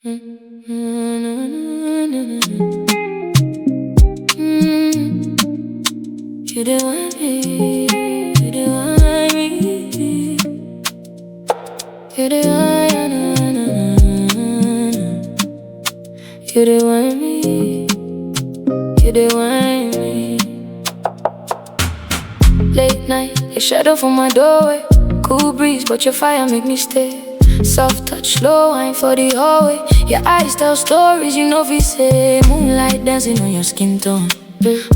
You the one me, you the one me, you the one, you the one me, you the one me. Late night, a shadow from my doorway. Cool breeze, but your fire make me stay. Soft touch, slow wine for the hallway. Your eyes tell stories, you know if you say. Moonlight dancing on your skin tone.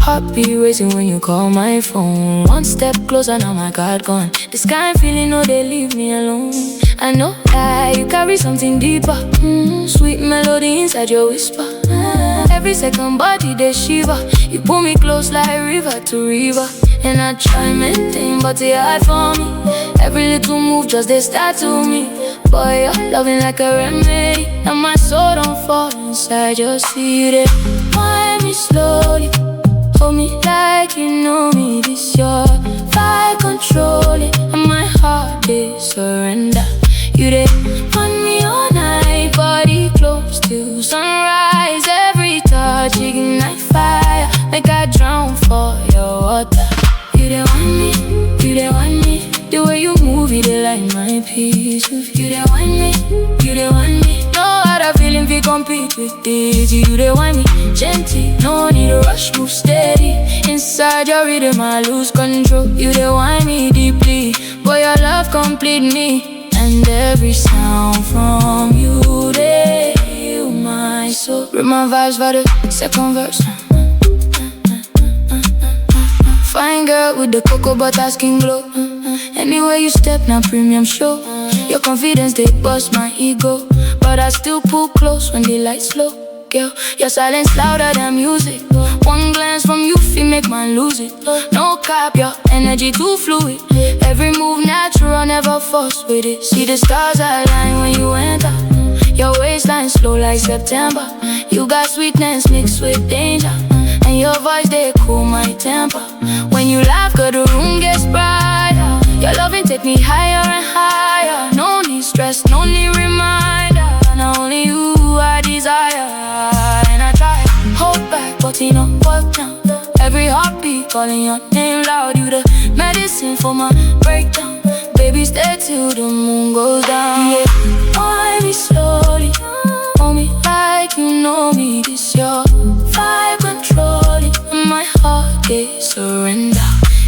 Heartbeat racing when you call my phone. One step closer, now my guard gone. This kind of feeling, no, they leave me alone. I know that you carry something deeper. Sweet melody inside your whisper. Every second body they shiver. You pull me close like river to river. And I try maintain, but they hard for me. Every little move just they start to me. Boy, you're loving like a remedy. And my soul don't fall inside your seat. They wind me slowly, hold me like you know me. This your vibe, control it. And my heart they surrender. You they want me all night, body close till sunrise. Every touch ignite fire, make I drown for your water. You they want me, you they want me. The way you move it, they like my peace. You they want me, you they want me. No other feeling we compete with this. You they want me, gently, no need to rush, move steady. Inside your rhythm, I lose control. You they want me deeply, boy, your love complete me. And every sound from you, they heal my soul. Rip my vibes by the second verse. Fine girl with the cocoa butter skin glow. Anywhere you step, now premium show. Your confidence, they bust my ego. But I still pull close when the lights slow. Girl, your silence louder than music. One glance from you, feel make man lose it. No cap, your energy too fluid. Every move natural, never force with it. See the stars align when you enter. Your waistline slow like September. You got sweetness mixed with danger. And your voice, they cool my temper. When you laugh, girl, the room gets brighter. Your loving take me higher and higher. No need stress, no need reminder. Not only you I desire. And I try, hold back, but it don't work now. Every heartbeat calling your name loud. You the medicine for my breakdown. Baby, stay till the moon goes down. Yeah, wind me slowly, hold me like you know me. This your vibe, control it. And my heart, they surrender.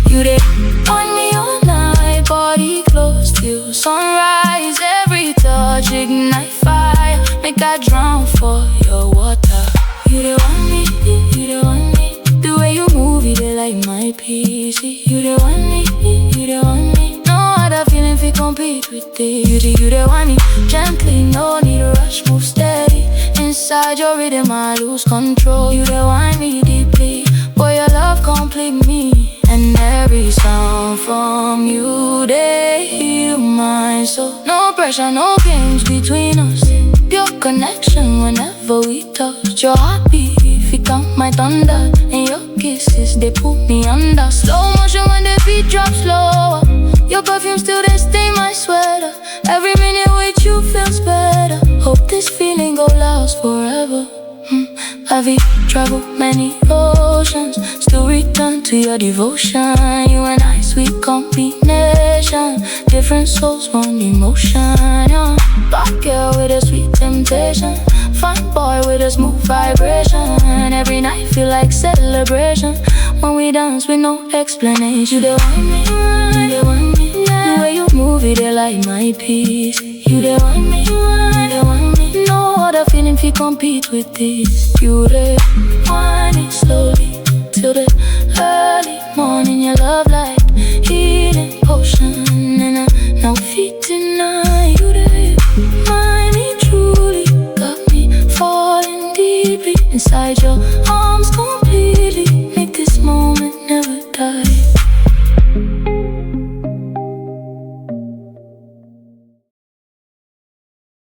You they want me all night, body close till sunrise. Every touch ignite fire, make I drown for your water. You they want me, you they want me. The way you move it, they like my peace. You they want me, you they want me. No other feeling fi compete with this. You they want me gently, no need to rush, move steady. Inside your rhythm, I lose control. You they want me deeply, boy, your love complete me. And every sound from you, they heal my soul. No pressure, no games between us. Pure connection whenever we touch. Your heartbeat, if you count my thunder. And your kisses, they pull me under. Slow motion when the beat drops lower. Your perfume still, they stain my sweater. Every minute with you feels better. Hope this feeling gon' last forever. Have traveled many oceans, still return to your devotion. You and I, sweet combination. Different souls, one emotion. Yeah. Black girl with a sweet temptation. Fine boy with a smooth vibration. Every night feel like celebration. When we dance with no explanation. You the want me, you the want me. The way you move it, they like my peace. You the want me, you the want me. No other feeling fi compete with this. You the want it slowly till the early morning. Your love like healing potion. And I now fit tonight. You the mind me truly, got me falling deeply inside your arms.